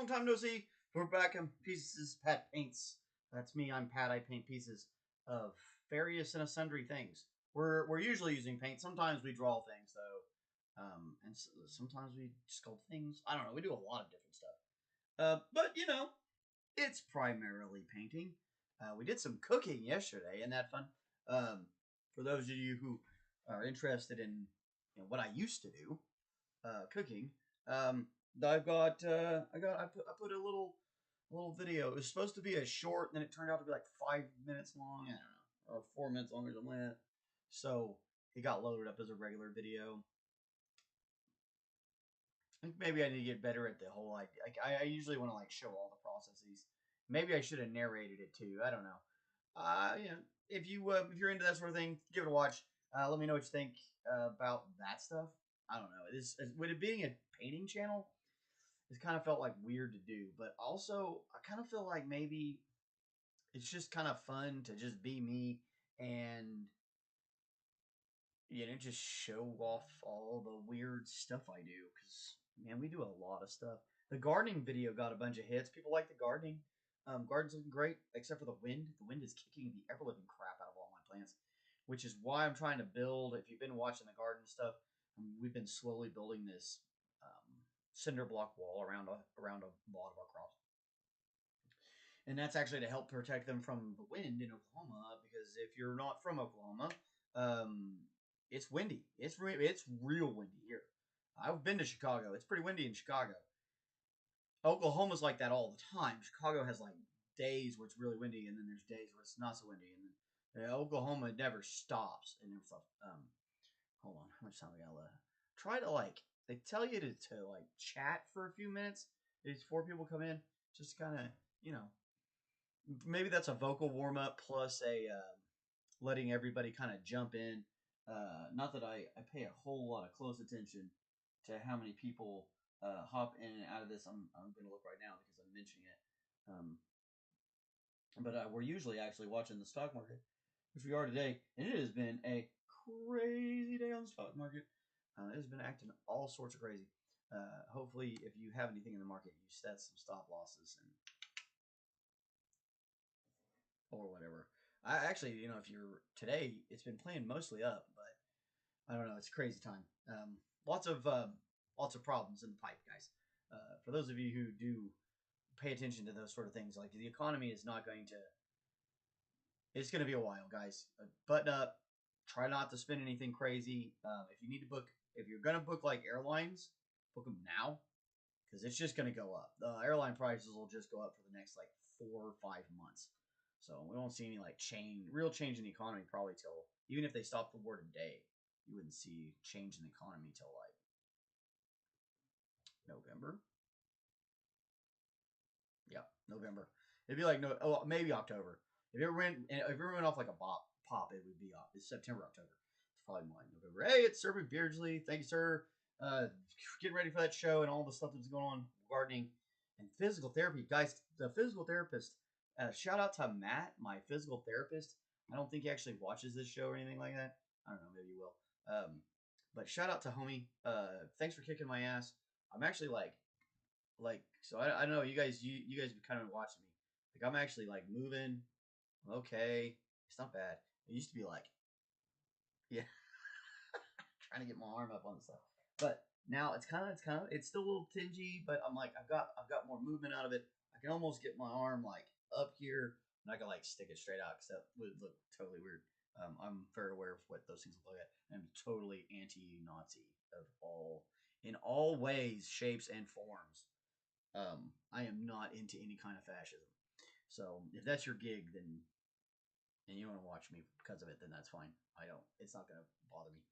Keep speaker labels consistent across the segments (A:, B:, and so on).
A: Long time no see. We're back in Pieces Pat Paints. That's me. I'm Pat. I paint pieces of various and sundry things. We're usually using paint. Sometimes we draw things though, and sometimes we sculpt things. I don't know. We do a lot of different stuff. But you know, it's primarily painting. We did some cooking yesterday, and that fun. For those of you who are interested in what I used to do, cooking. I've got I put a little video. It was supposed to be a short, and then it turned out to be like 5 minutes long. I don't know, or 4 minutes longer than that. So it got loaded up as a regular video. I think maybe I need to get better at the whole idea. Like I usually want to like show all the processes. Maybe I should have narrated it too. I don't know. If you're into that sort of thing, give it a watch. Let me know what you think about that stuff. I don't know. With it being a painting channel, it's kind of felt like weird to do, but also I kind of feel like maybe it's just kind of fun to just be me and just show off all the weird stuff I do. Because man, we do a lot of stuff. The gardening video got a bunch of hits. People like the gardening. Garden's looking great, except for the wind. The wind is kicking the ever living crap out of all my plants, which is why I'm trying to build. If you've been watching the garden stuff, we've been slowly building this cinder block wall around a lot of our crops, and that's actually to help protect them from the wind in Oklahoma. Because if you're not from Oklahoma, it's windy. It's real windy here. I've been to Chicago. It's pretty windy in Chicago. Oklahoma's like that all the time. Chicago has like days where it's really windy, and then there's days where it's not so windy, and then Oklahoma never stops. And never stops. Hold on, how much time we got left? Try to they tell you to like chat for a few minutes before people come in, just kind of maybe that's a vocal warm up plus a letting everybody kind of jump in. Not that I pay a whole lot of close attention to how many people hop in and out of this. I'm going to look right now because I'm mentioning it. But we're usually actually watching the stock market, which we are today, and it has been a crazy day on the stock market. It has been acting all sorts of crazy. Hopefully, if you have anything in the market, you set some stop losses or whatever. I actually, if you're today, it's been playing mostly up, but I don't know. It's a crazy time. Lots of problems in the pipe, guys. For those of you who do pay attention to those sort of things, like the economy is not going to. It's going to be a while, guys. Button up. Try not to spend anything crazy. If you're going to book like airlines, book them now because it's just going to go up. The airline prices will just go up for the next like 4 or 5 months. So we won't see any real change in the economy probably till, even if they stop the war today, you wouldn't see change in the economy till like November. Yeah, November. It'd be like maybe October. If it went off like a pop, it would be up. It's September, October. It's probably more like November. Hey, it's Sir McBeardsly. Thank you, sir. Getting ready for that show and all the stuff that's going on, gardening and physical therapy, guys. The physical therapist. Shout out to Matt, my physical therapist. I don't think he actually watches this show or anything like that. I don't know, maybe he will. But shout out to homie. Thanks for kicking my ass. I'm actually so I don't know. You guys have kind of been watching me. Like I'm actually like moving. Okay, it's not bad. It used to be like, yeah, trying to get my arm up on stuff. But now it's still a little tingy. But I'm like I've got more movement out of it. I can almost get my arm like up here, and I can like stick it straight out because that would look totally weird. I'm very aware of what those things look like. I'm totally anti-Nazi in all ways, shapes, and forms. I am not into any kind of fascism. So if that's your gig, then and you want to watch me because of it, then that's fine. It's not going to bother me.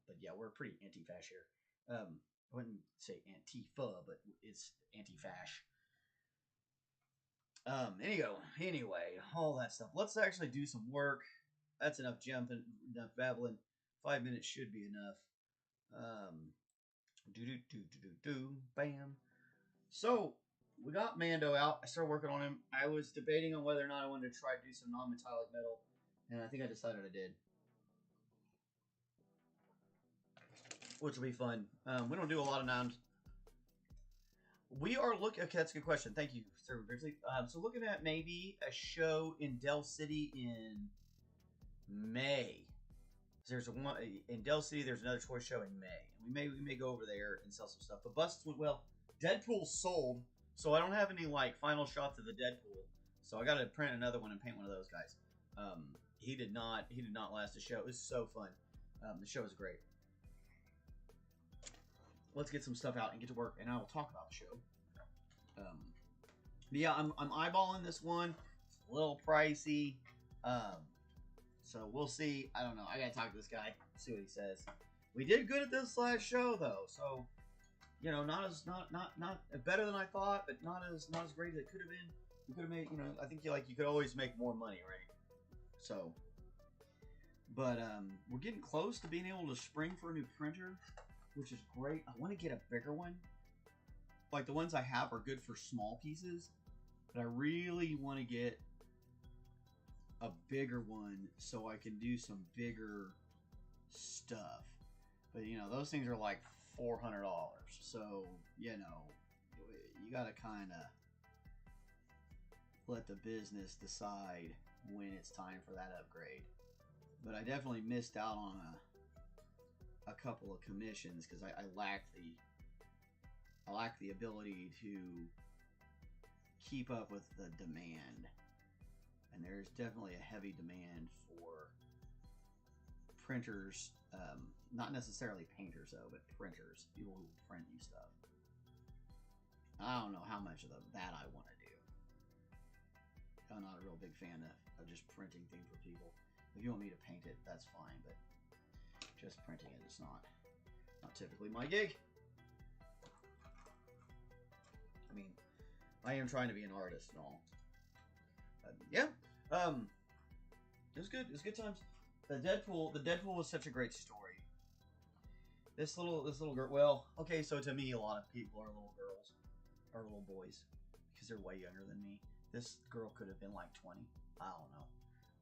A: But yeah, we're pretty anti-fash here. I wouldn't say Antifa, but it's anti-fash. Anyway, all that stuff. Let's actually do some work. That's enough jumping, enough babbling. 5 minutes should be enough. Bam. So we got Mando out. I started working on him. I was debating on whether or not I wanted to try to do some non-metallic metal, and I think I decided I did, which will be fun. We don't do a lot of We are looking. Okay, that's a good question. Thank you, Sir McBeardsly. So looking at maybe a show in Dell City in May. There's one in Dell City. There's another toy show in May. We may go over there and sell some stuff. But busts went well. Deadpool sold, so I don't have any like final shots of the Deadpool. So I got to print another one and paint one of those guys. He did not last the show. It was so fun. The show was great. Let's get some stuff out and get to work, and I will talk about the show. But yeah, I'm eyeballing this one. It's a little pricey. So we'll see. I don't know. I gotta talk to this guy, see what he says. We did good at this last show though, so you know, not better than I thought, but not as great as it could have been. We could have made, you know, I think you could always make more money, right? So, but we're getting close to being able to spring for a new printer, which is great. I want to get a bigger one. Like the ones I have are good for small pieces, but I really want to get a bigger one so I can do some bigger stuff. But you know, those things are like $400, so you know, you gotta kind of let the business decide when it's time for that upgrade. But I definitely missed out on a couple of commissions because I lack the ability to keep up with the demand. And there's definitely a heavy demand for printers, not necessarily painters though, but printers, people who print you stuff. I don't know how much of that I want to do. I'm not a real big fan of just printing things for people. If you want me to paint it, that's fine, but just printing it is not typically my gig. I mean, I am trying to be an artist and all. Yeah, it was good. It was good times. The Deadpool was such a great story. This little girl. Well, okay, so to me, a lot of people are little girls or little boys because they're way younger than me. This girl could have been like 20. I don't know.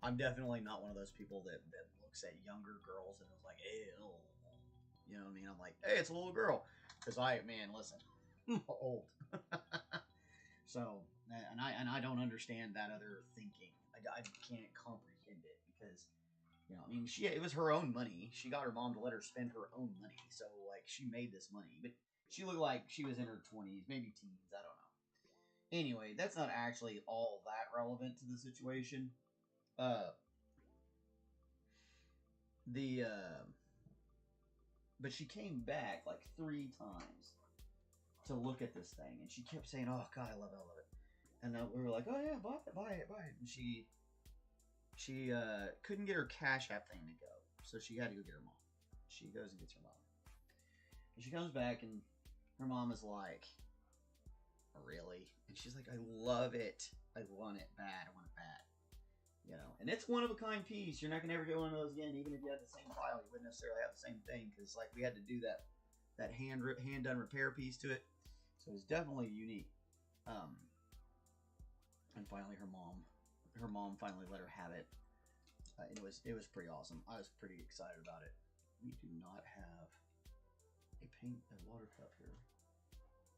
A: I'm definitely not one of those people that looks at younger girls and is like, hey, oh. You know what I mean? I'm like, hey, it's a little girl. Because listen, I'm old. So, and I don't understand that other thinking. I can't comprehend it because, you know, I mean, it was her own money. She got her mom to let her spend her own money. So, like, she made this money. But she looked like she was in her 20s, maybe teens. I don't know. Anyway, that's not actually all that relevant to the situation. But she came back like 3 times to look at this thing, and she kept saying, "Oh God, I love it, I love it." And we were like, "Oh yeah, buy it." And she couldn't get her Cash App thing to go, so she had to go get her mom. She goes and gets her mom, and she comes back, and her mom is like, "Really?" And she's like, "I love it. I want it bad. I want it bad." You know, and it's one of a kind piece. You're not gonna ever get one of those again, even if you had the same file. You wouldn't necessarily have the same thing because, like, we had to do that hand done repair piece to it, so it's definitely unique. And finally, her mom finally let her have it. It was pretty awesome. I was pretty excited about it. We do not have a water cup here.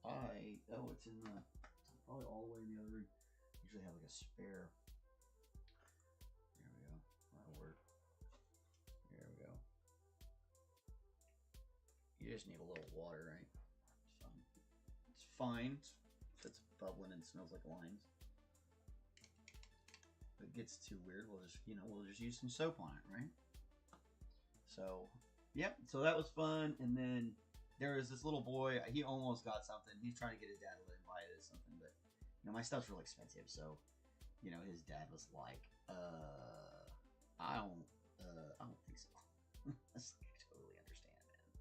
A: It's in probably all the way in the other room. Usually have like a spare. There we go. That'll work. There we go. You just need a little water, right? So it's fine. If it's bubbling and smells like limes. If it gets too weird, we'll just use some soap on it, right? So, yep. So that was fun. And then there was this little boy. He almost got something. He's trying to get his dad to let him buy it or something, but you know, my stuff's really expensive, so you know, his dad was like, I don't think so. I totally understand, man.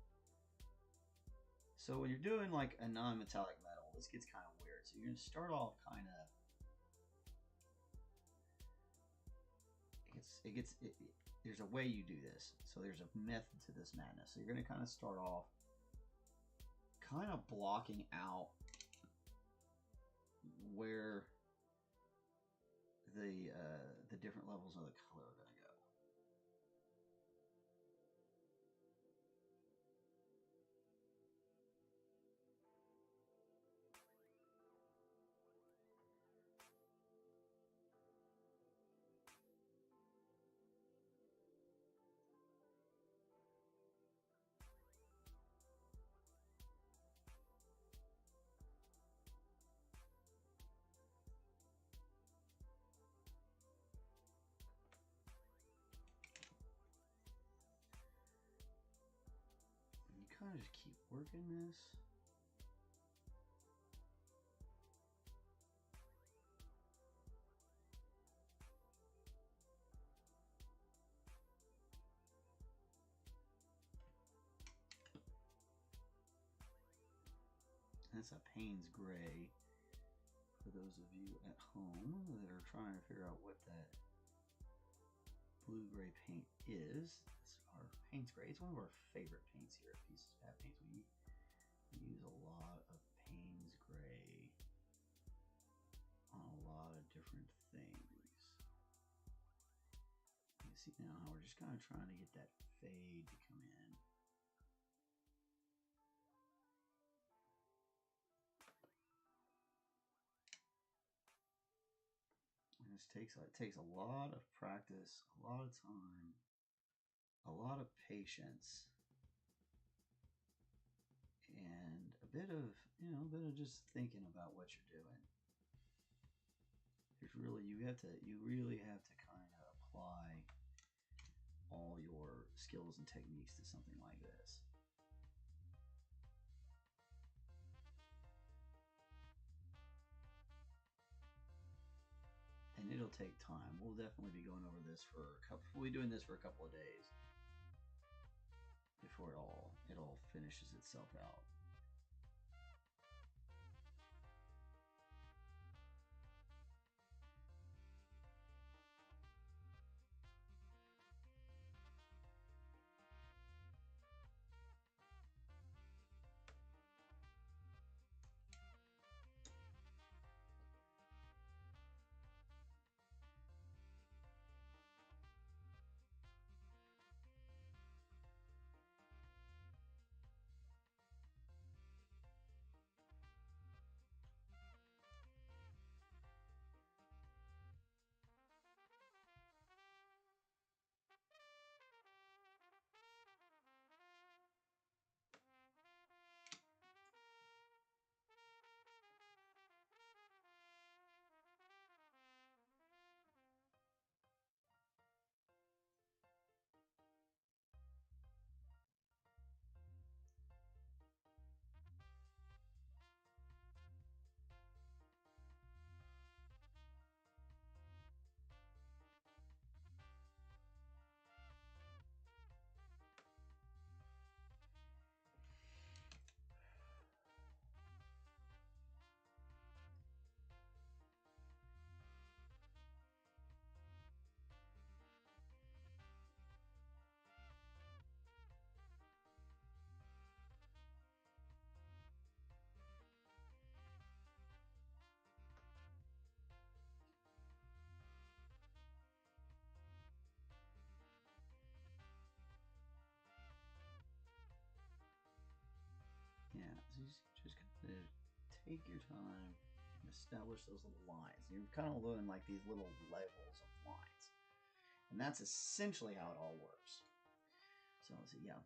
A: So when you're doing like a non-metallic metal, this gets kind of weird. So you're gonna start off kind of. There's a way you do this. So there's a method to this madness. So you're gonna kind of start off, kind of blocking out where the different levels of the color are going to go. I just keep working this. That's a Payne's Gray. For those of you at home that are trying to figure out what that blue-gray paint is, it's our Payne's Gray. It's one of our favorite paints here at Pieces of Pat Paints. We use a lot of Payne's Gray on a lot of different things. You see now how we're just kind of trying to get that fade to come in. And this takes a lot of practice, a lot of time, a lot of patience, and a bit of just thinking about what you're doing. There's really you really have to kind of apply all your skills and techniques to something like this. And it'll take time. We'll definitely be going over this for a couple. We'll be doing this for a couple of days before it all finishes itself out. Yeah, so you just kind of take your time and establish those little lines. You're kind of doing like these little levels of lines. And that's essentially how it all works. So let's see, yeah.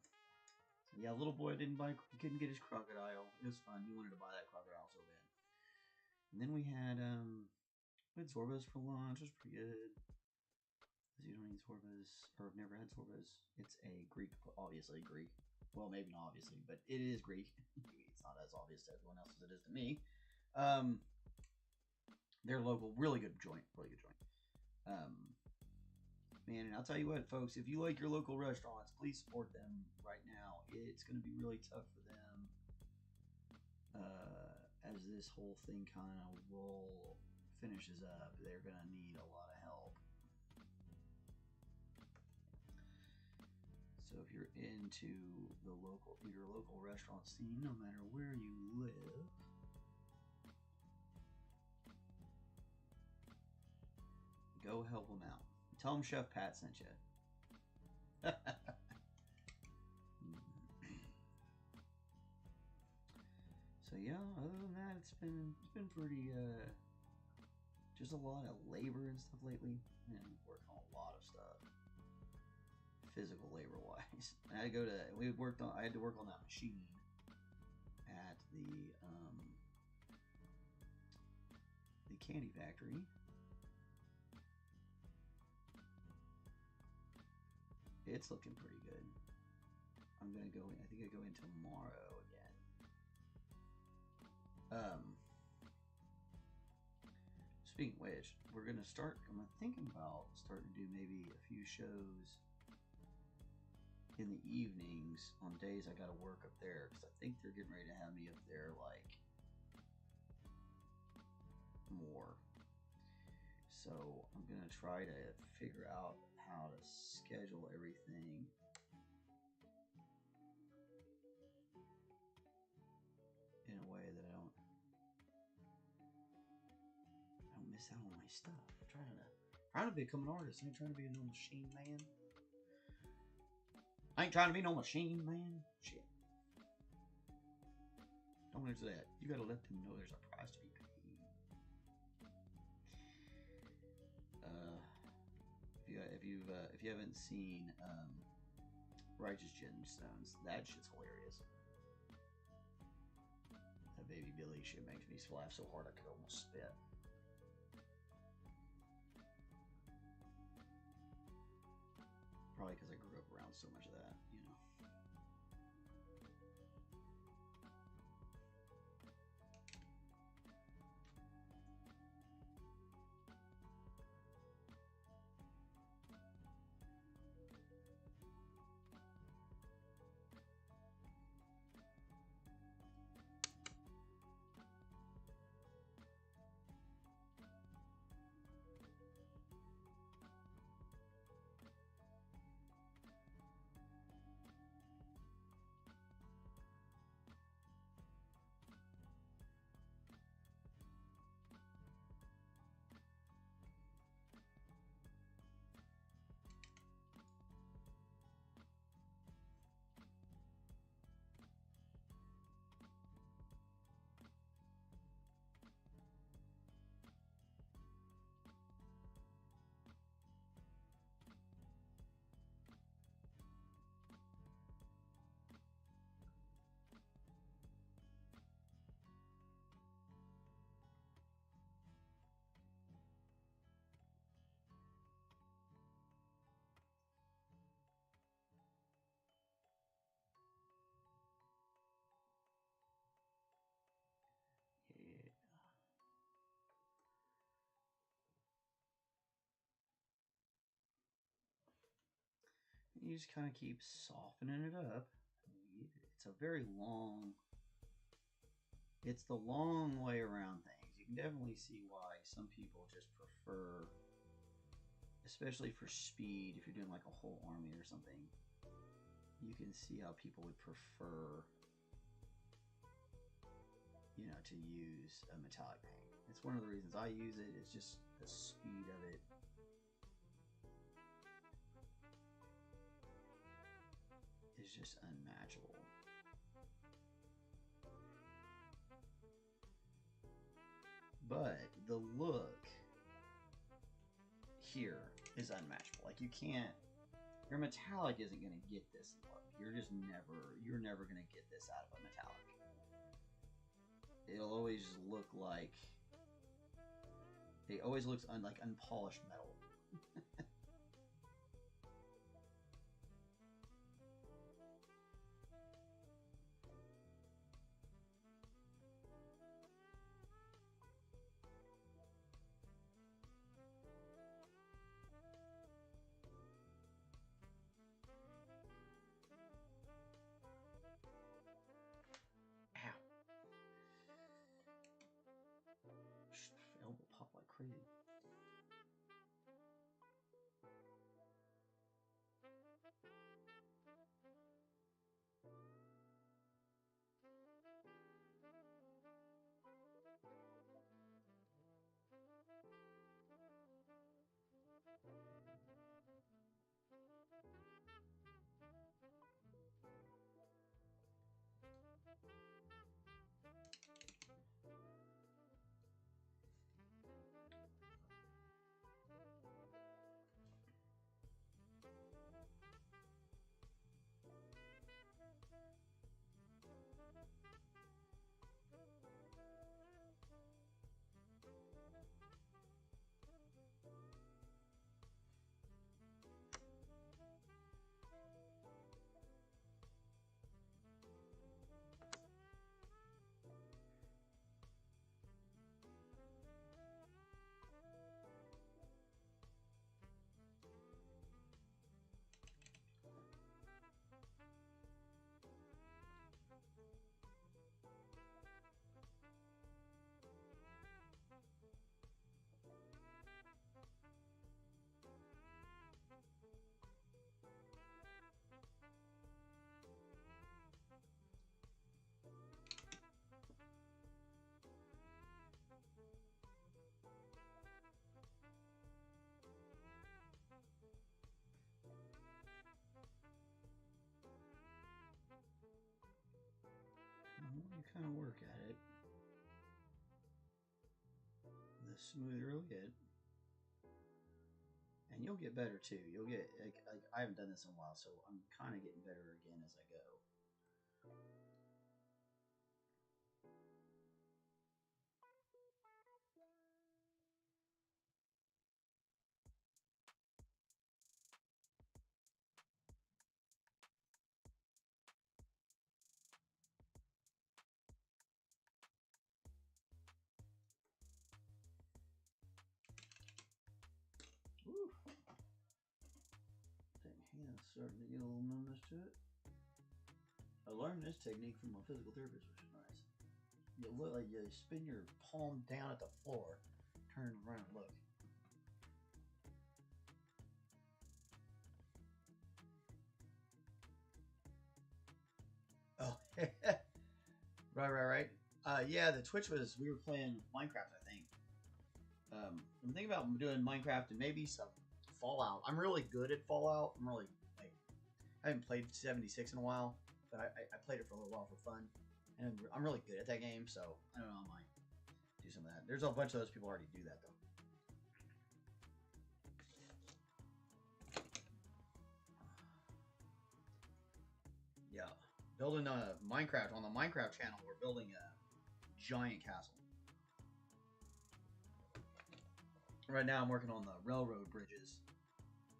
A: So yeah, little boy couldn't get his crocodile. It was fun. He wanted to buy that crocodile so bad. And then we had sorbas for lunch. It was pretty good. Because you don't eat sorbas, or have never had sorbas. It's a Greek, obviously Greek. Well, maybe not obviously, but it is Greek. It's not as obvious to everyone else as it is to me. They're local, really good joint, really good joint. Man, and I'll tell you what, folks, if you like your local restaurants, please support them right now. It's going to be really tough for them as this whole thing kind of finishes up. They're going to need a lot of help. So if you're into your local restaurant scene, no matter where you live, go help them out. Tell them Chef Pat sent you. So yeah, other than that, it's been pretty just a lot of labor and stuff lately, and working on a lot of stuff. Physical labor wise, I had to I had to work on that machine at the candy factory. It's looking pretty good. I'm gonna go in. I think I go in tomorrow again. Speaking of which, we're gonna start. I'm thinking about starting to do maybe a few shows in the evenings on days I gotta work up there, because I think they're getting ready to have me up there like more. So I'm gonna try to figure out how to schedule everything in a way that I don't miss out on my stuff. I'm trying to become an artist. I ain't trying to be no machine man. I ain't trying to be no machine man. Shit. Don't answer that. You gotta let them know there's a price to be paid. If you haven't seen Righteous Gemstones, that shit's hilarious. That Baby Billy shit makes me laugh so hard I could almost spit. Probably because I grew up around so much of that, you know. You just kind of keep softening it up. It's a very long... It's the long way around things. You can definitely see why some people just prefer, especially for speed, if you're doing like a whole army or something, you can see how people would prefer, you know, to use a metallic paint. It's one of the reasons I use it. It's just the speed of it. Is just unmatchable. But the look here is unmatchable. Like, you can't, your metallic isn't going to get this look. You're never going to get this out of a metallic. It'll always look like, it always looks like unpolished metal. Elbow pop like crazy. kind of work at it, the smoother it'll get. And you'll get better too. You'll get, like I haven't done this in a while, so I'm kind of getting better again as I go. Woo. Dang, hand's starting to get a little numbness to it. I learned this technique from my physical therapist, which is nice. You look like you spin your palm down at the floor, turn around and look. Oh, right. Yeah, the Twitch was, we were playing Minecraft, I think. I'm thinking about doing Minecraft and maybe some Fallout. I'm really good at Fallout. I'm really, like, I haven't played 76 in a while, but I played it for a little while for fun. And I'm really good at that game, so I don't know, I might do some of that. There's a bunch of those people already do that, though. Yeah. Building a Minecraft, on the Minecraft channel, we're building a giant castle. Right now I'm working on the railroad bridges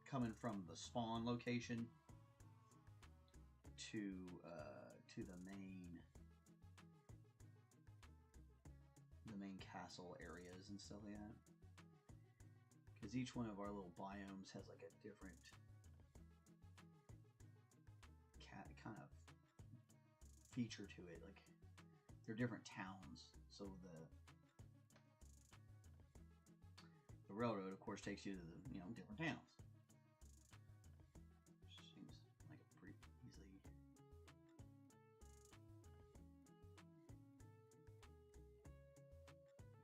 A: coming from the spawn location to the main castle areas and stuff like that. Because each one of our little biomes has like a different kind of feature to it. Like they're different towns, so the railroad, of course, takes you to the different towns. Which seems like a pretty easily.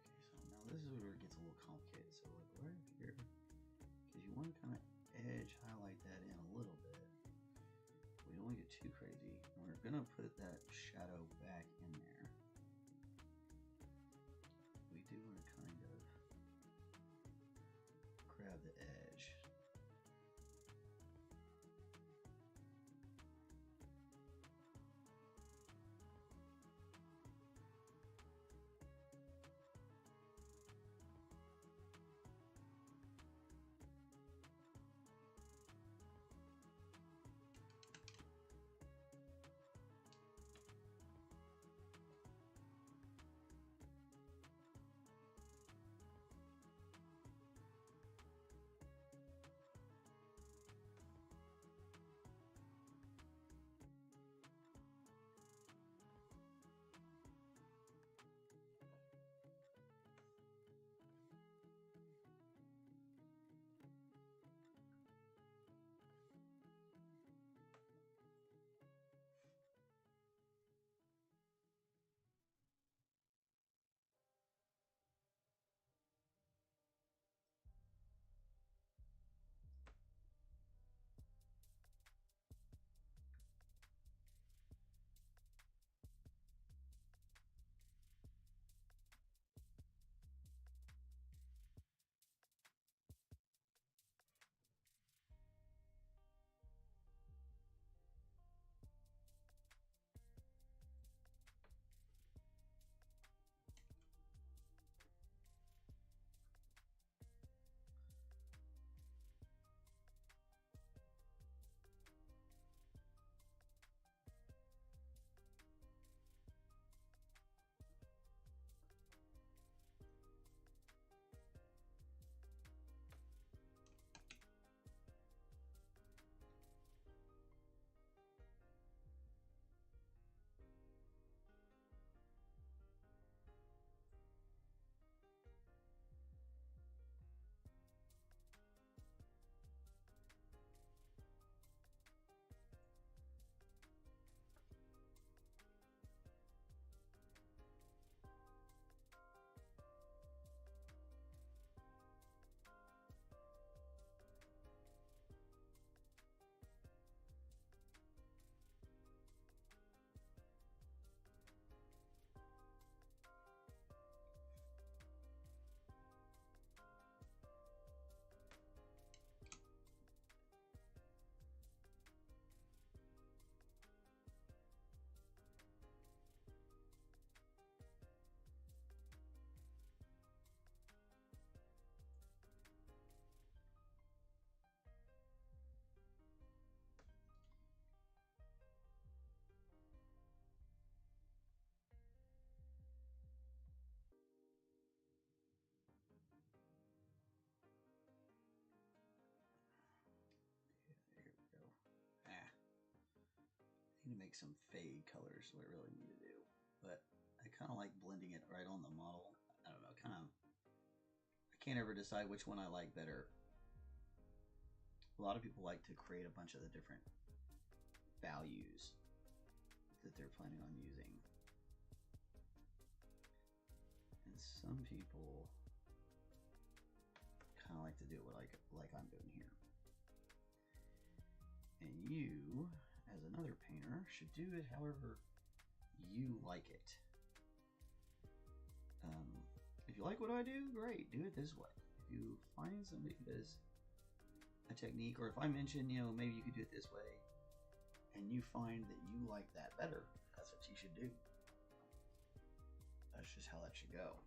A: Okay, so now this is where it gets a little complicated. So like right here, because you want to kind of edge highlight that in a little bit. We don't want to get too crazy. And we're gonna put that shadow back in there. We do want to kind of grab the edge. like some fade colors, what I really need to do. But I kind of like blending it right on the model. I don't know, I can't ever decide which one I like better. A lot of people like to create a bunch of the different values that they're planning on using. And some people kind of like to do it like I'm doing here. And you, as another painter, should do it however you like it. If you like what I do, great, do it this way. If you find somebody who does a technique, or if I mention, you know, maybe you could do it this way, and you find that you like that better, that's what you should do. That's just how that should go.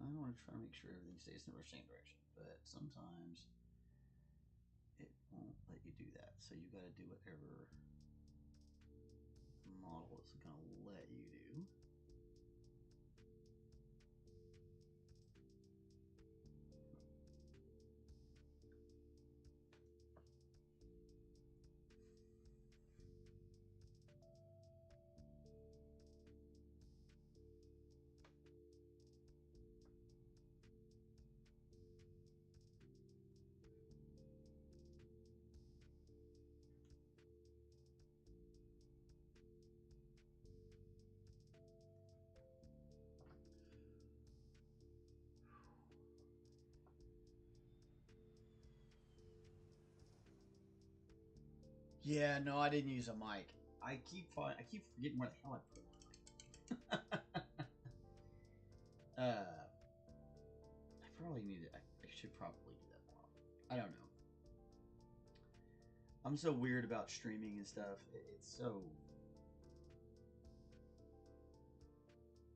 A: I want to try to make sure everything stays in the same direction, but sometimes it won't let you do that. So you got to do whatever model is going to let you do. Yeah, no, I didn't use a mic. I keep forgetting where the hell I put my mic. I probably need it. I should probably do that more. I don't know. I'm so weird about streaming and stuff. It's so,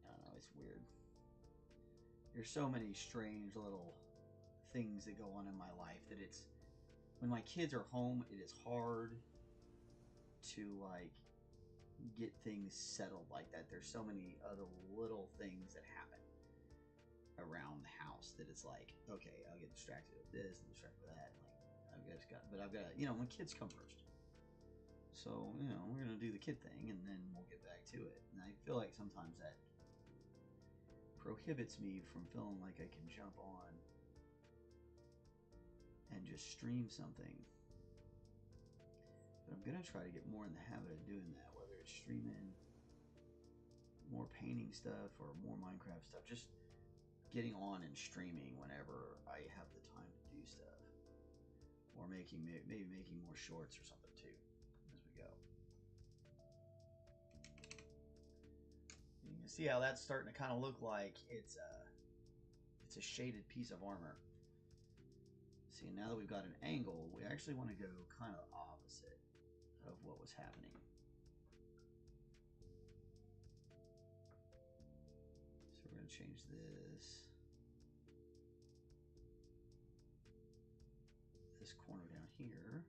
A: I don't know. It's weird. There's so many strange little things that go on in my life that it's, when my kids are home, it is hard to like get things settled like that. There's so many other little things that happen around the house that it's like, okay, I'll get distracted with this and distracted with that. Like I've got, you know, when kids come first. So, you know, we're gonna do the kid thing and then we'll get back to it. And I feel like sometimes that prohibits me from feeling like I can jump on and just stream something. But I'm gonna try to get more in the habit of doing that, whether it's streaming more painting stuff or more Minecraft stuff, just getting on and streaming whenever I have the time to do stuff, or maybe making more shorts or something too as we go. You can see how that's starting to kind of look like it's a shaded piece of armor. See, now that we've got an angle, we actually want to go kind of opposite of what was happening. So we're going to change this corner down here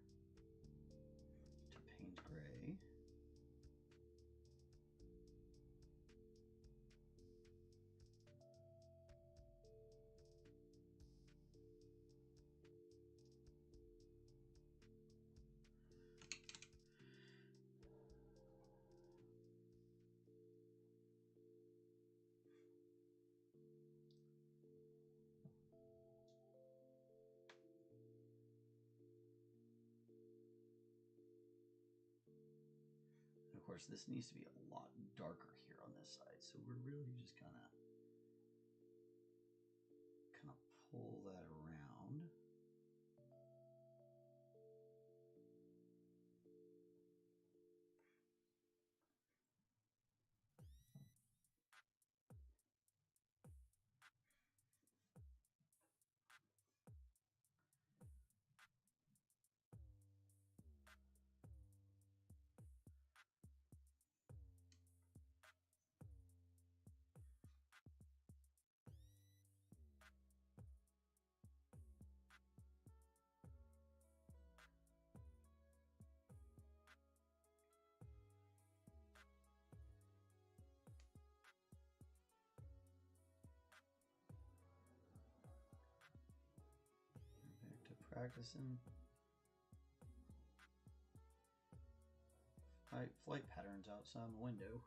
A: to paint gray. course, this needs to be a lot darker here on this side, so we're really just kind of pull that around. Practicing flight patterns outside the window.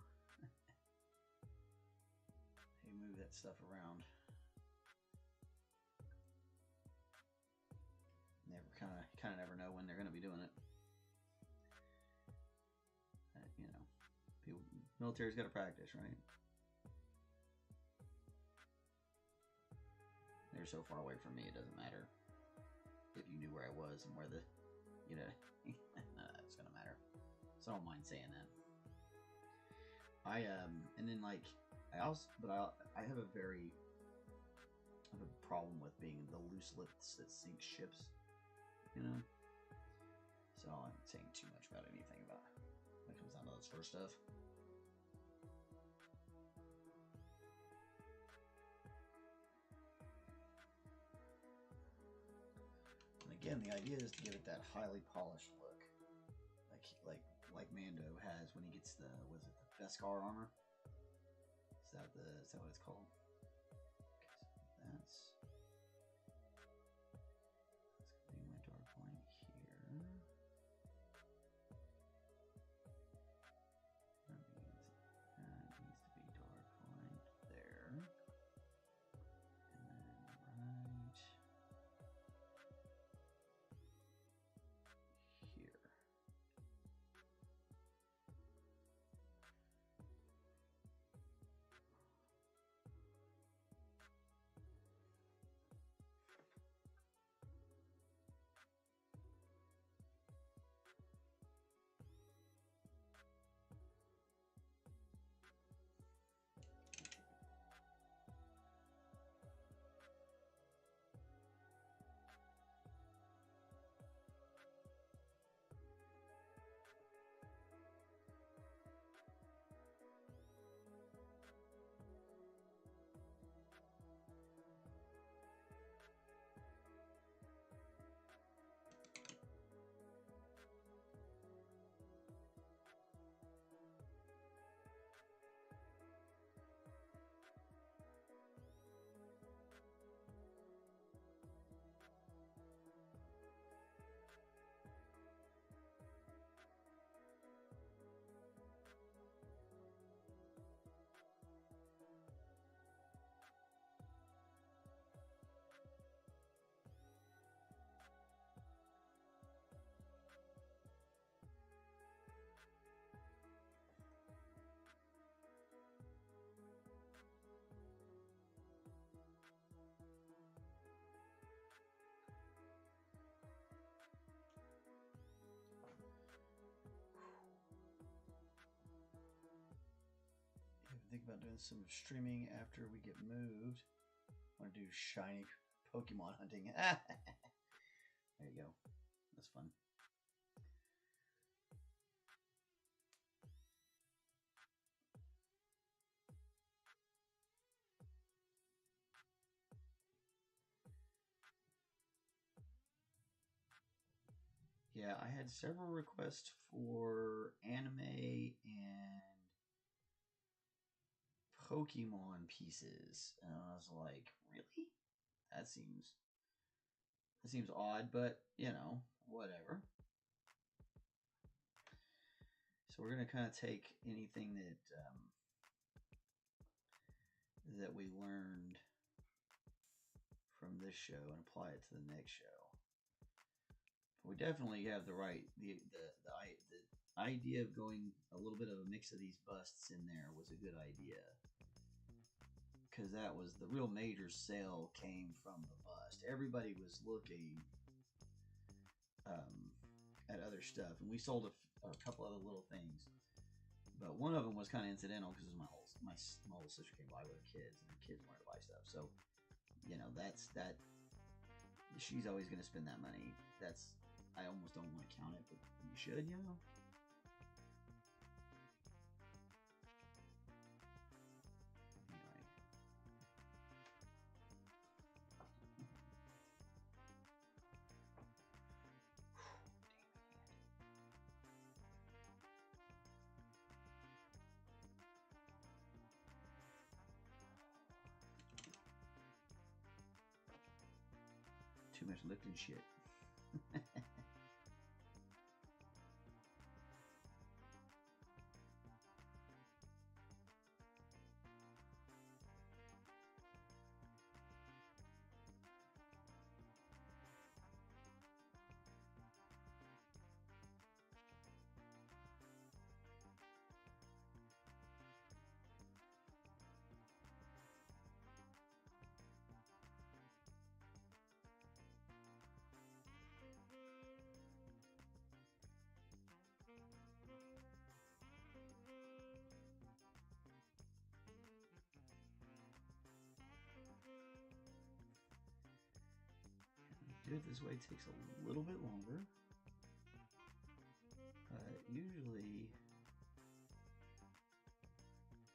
A: They move that stuff around. Kind of never know when they're going to be doing it. You know, people, military's got to practice, right? They're so far away from me, it doesn't matter. If you knew where I was and where the, you know, it's gonna matter. So I don't mind saying that. And then like, I have a problem with being the loose lips that sink ships, you know? So I'm not saying too much about anything about when it comes down to that sort of stuff. Again, the idea is to give it that highly polished look, like Mando has when he gets the Beskar armor. Is that what it's called? Okay, so that's gonna be my dark line here. That needs to be dark line there, and then right. Think about doing some streaming after we get moved. I want to do shiny Pokemon hunting. There you go. That's fun. Yeah, I had several requests for anime and Pokemon pieces, and I was like, really? That seems odd, but you know, whatever. So we're gonna kind of take anything that we learned from this show and apply it to the next show. We definitely have the idea of going a little bit of a mix of these busts in there was a good idea. Because that was the real major sale came from the bust. Everybody was looking at other stuff, and we sold a couple other little things. But one of them was kind of incidental because my little sister came by with her kids, and her kids wanted to buy stuff. So, you know, that's that. She's always going to spend that money. I almost don't want to count it, but you should, you know. Anyway. 2 minutes lifting shit. Do it this way takes a little bit longer, but usually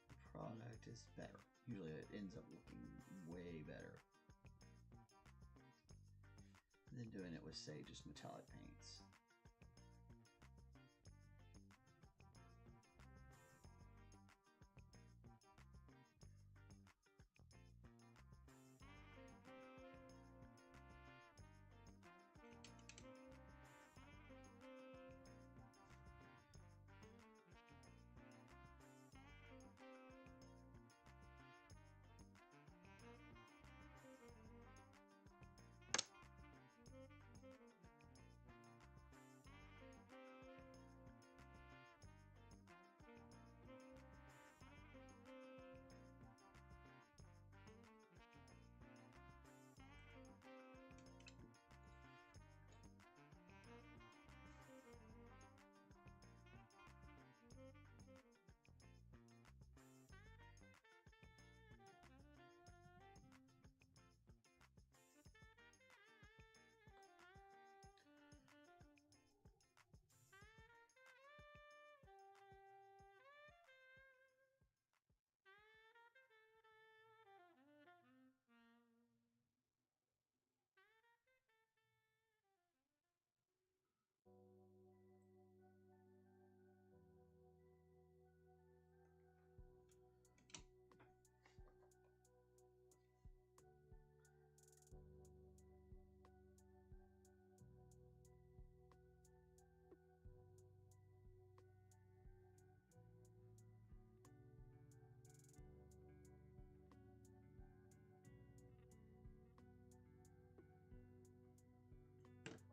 A: the product is better. Usually it ends up looking way better than doing it with, say, just metallic paints.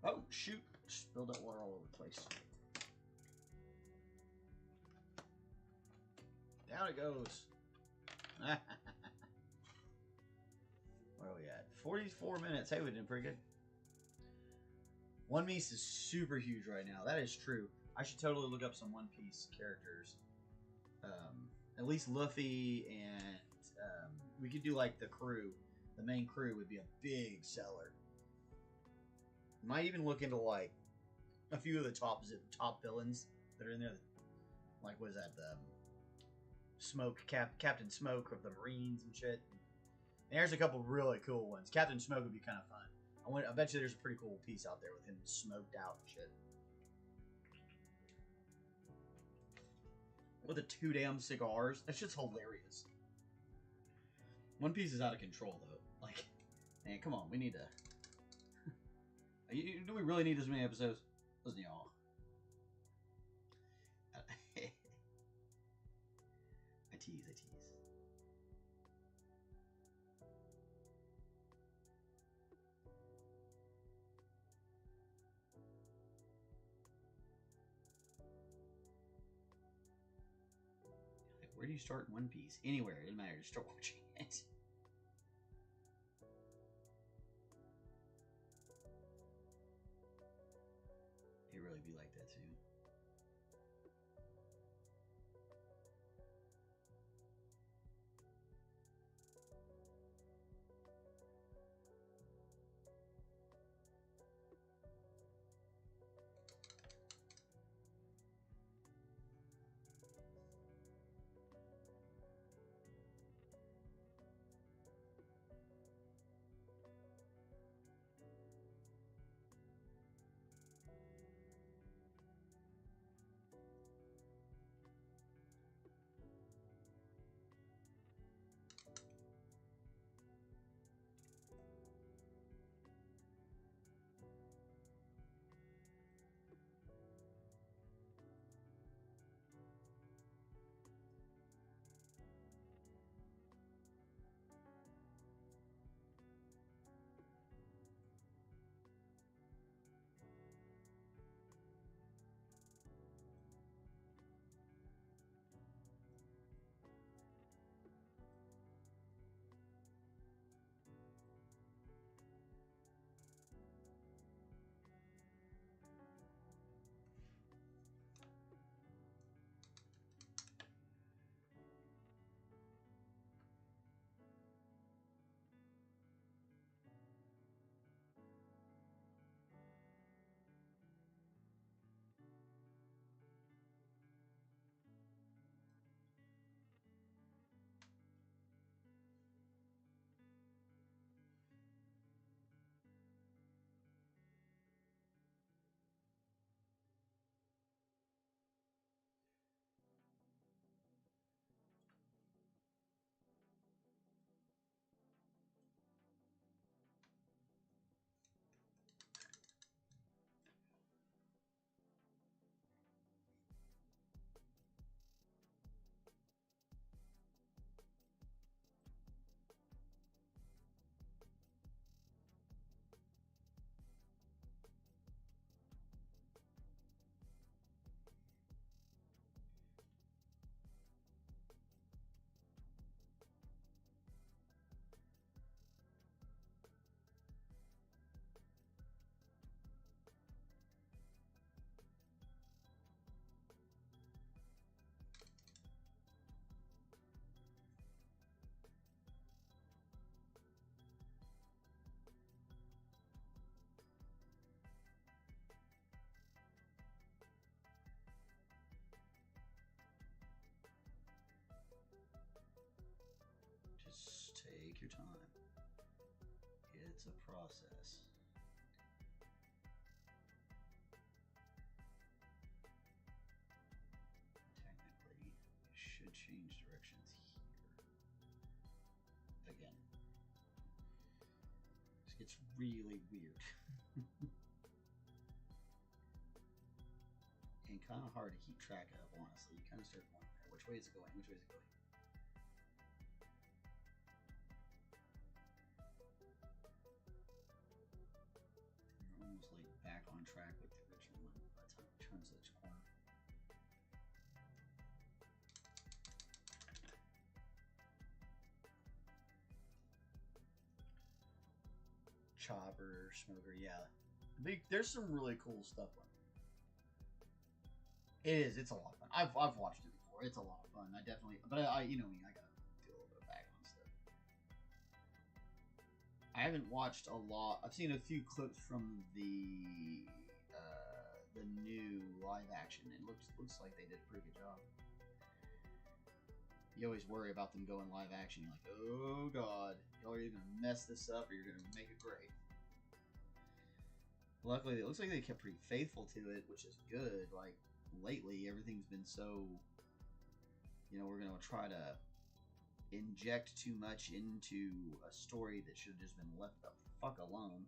A: Oh, shoot. Spilled that water all over the place. Down it goes. Where are we at? 44 minutes. Hey, we did pretty good. One Piece is super huge right now. That is true. I should totally look up some One Piece characters. At least Luffy and we could do like the crew. The main crew would be a big seller. Might even look into like a few of the top villains that are in there. Like, what is that? The Captain Smoke of the Marines and shit. And there's a couple really cool ones. Captain Smoke would be kind of fun. I bet you there's a pretty cool piece out there with him smoked out and shit. With the 2 damn cigars. That shit's hilarious. One Piece is out of control, though. Like, man, come on. We need to... Do we really need this many episodes? Listen, y'all. I tease. do you start One Piece? Anywhere, it doesn't matter. Just start watching it. It really be like that too. Just take your time. It's a process. Technically, you should change directions here. Again. This gets really weird. And kind of hard to keep track of, honestly. You kind of start wondering, which way is it going? Which way is it going? Almost like back on track with the original one by the time it turns each corner. Chopper, Smoker, yeah. There's some really cool stuff on it. It is. It's a lot of fun. I've watched it before. It's a lot of fun. I definitely, but I you know me, I gotta do a little bit of back on stuff. I haven't watched a lot. I've seen a few clips from the new live action. It looks like they did a pretty good job. You always worry about them going live action. You're like, oh god, y'all are either gonna mess this up or you're gonna make it great. Luckily, it looks like they kept pretty faithful to it, which is good. Like lately, everything's been so, you know, we're gonna try to inject too much into a story that should have just been left the fuck alone.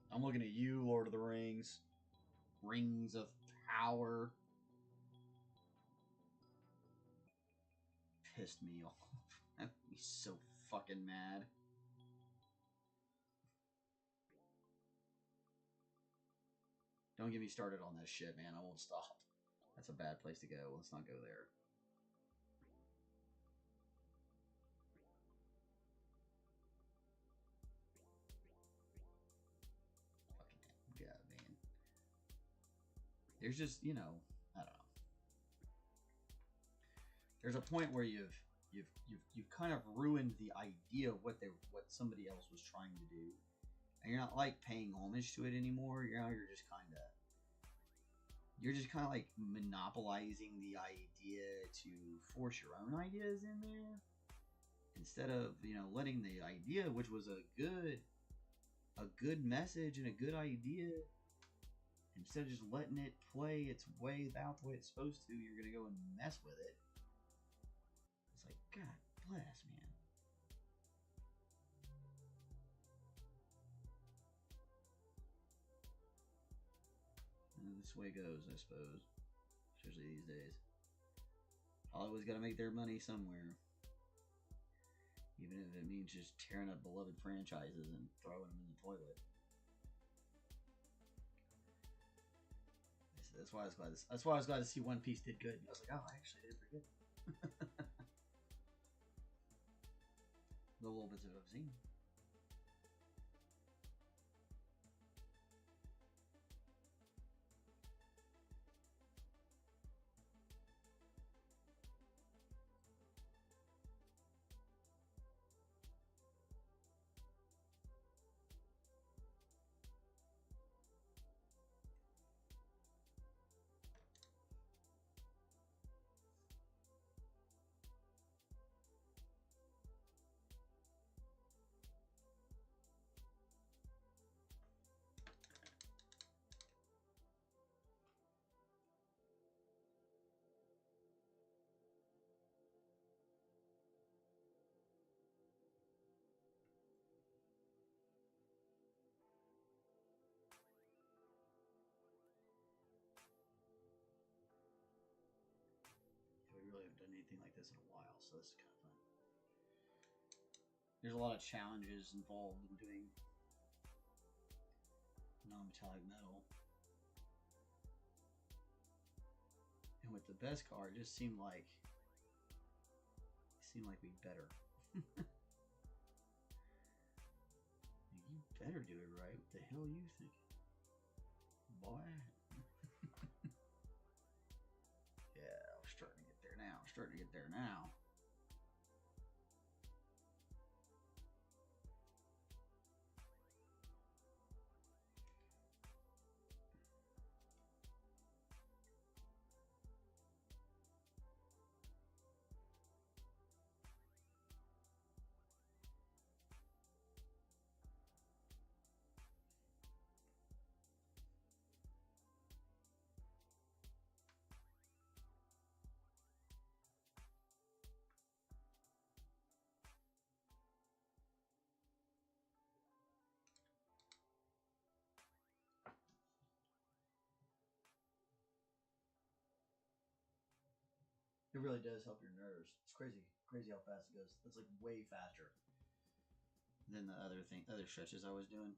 A: I'm looking at you, Lord of the Rings. Rings of Power. Pissed me off. That would be so fucking mad. Don't get me started on that shit, man. I won't stop. That's a bad place to go. Let's not go there. Fucking yeah, man. There's just, you know, I don't know. There's a point where you've kind of ruined the idea of what somebody else was trying to do, and you're not like paying homage to it anymore. You're just kind of like monopolizing the idea to force your own ideas in there, instead of, you know, letting the idea, which was a good message and a good idea, instead of just letting it play its way out the way it's supposed to, you're gonna go and mess with it. It's like, God bless, man. And this way goes, I suppose. Especially these days. Hollywood's got to make their money somewhere. Even if it means just tearing up beloved franchises and throwing them in the toilet. That's why I was glad to see One Piece did good. I was like, oh, I actually did pretty good. The little bits of it I've seen. We really haven't done anything like this in a while, so this is kind of fun. There's a lot of challenges involved in doing non-metallic metal. And with the best card, it just seemed like we'd better. You better do it right. What the hell are you thinking, boy? Yeah, we're starting to get there now. It really does help your nerves. It's crazy how fast it goes. It's like way faster than the other stretches I was doing.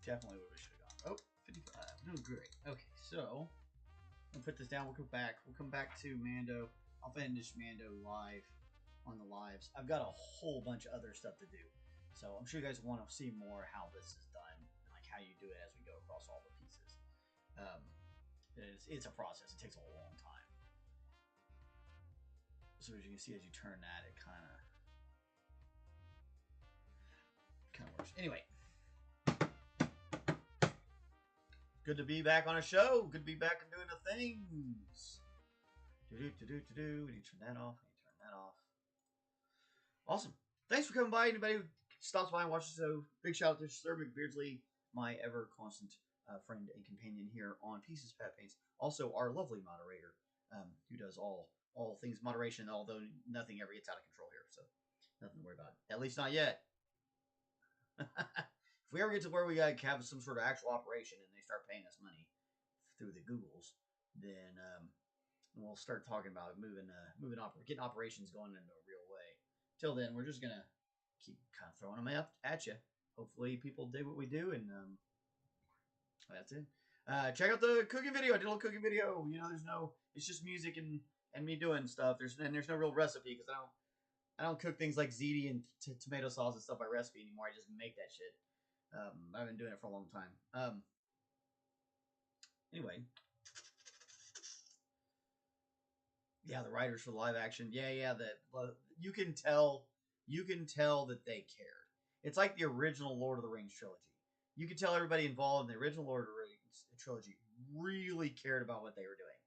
A: definitely what we should have gone. Oh, 55. Doing great. Okay, so I'll put this down. We'll come back. We'll come back to Mando. I'll finish Mando live on the lives. I've got a whole bunch of other stuff to do. So I'm sure you guys want to see more how this is done, like how you do it as we go across all the pieces. It's a process. It takes a long time. So as you can see, as you turn that, it kind of works. Anyway, good to be back on a show. Good to be back and doing the things. We need to turn that off. We need to turn that off. Awesome. Thanks for coming by. Anybody who stops by and watches the show, big shout out to Sir McBeardsly, my ever constant friend and companion here on Pieces Pat Paints. Also, our lovely moderator, who does all things moderation, although nothing ever gets out of control here, so nothing to worry about. At least not yet. If we ever get to where we have some sort of actual operation and they start paying us money through the Googles, then we'll start talking about getting operations going in a real way. Till then, we're just gonna keep kind of throwing them at you. Hopefully, people dig what we do, and that's it. Check out the cooking video. I did a little cooking video. You know, it's just music and me doing stuff. There's no real recipe because I don't cook things like ziti and tomato sauce and stuff by recipe anymore. I just make that shit. I've been doing it for a long time. Anyway, yeah, the writers for the live action. Yeah. That you can tell that they cared. It's like the original Lord of the Rings trilogy. You can tell everybody involved in the original Lord of the Rings trilogy really cared about what they were doing.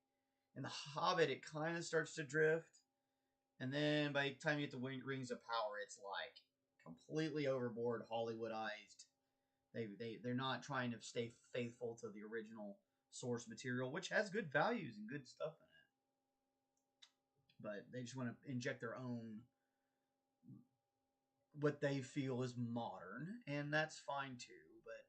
A: In The Hobbit, it kind of starts to drift. And then by the time you get to Rings of Power, it's like completely overboard, Hollywoodized. They're not trying to stay faithful to the original source material, which has good values and good stuff in it. But they just want to inject their own, what they feel is modern, and that's fine too. But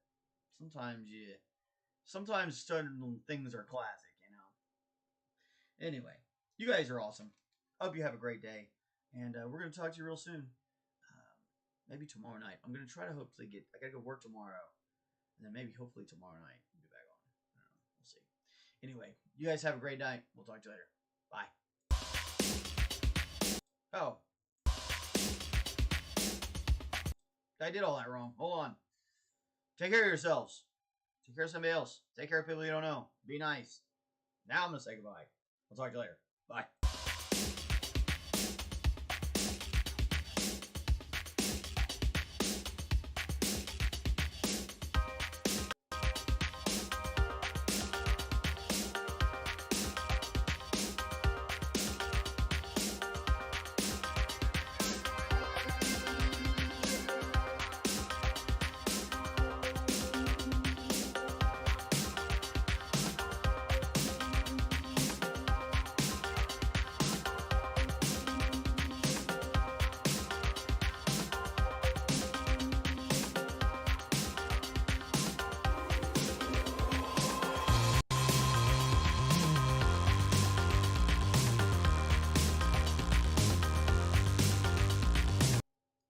A: sometimes certain things are classic, you know. Anyway, you guys are awesome. Hope you have a great day, and we're gonna talk to you real soon. Maybe tomorrow night. I'm gonna try to hopefully I gotta go work tomorrow, and then maybe hopefully tomorrow night we'll be back on. I don't know. We'll see. Anyway, you guys have a great night. We'll talk to you later. Bye. Oh, I did all that wrong. Hold on. Take care of yourselves. Take care of somebody else. Take care of people you don't know. Be nice. Now I'm gonna say goodbye. I'll talk to you later. Bye.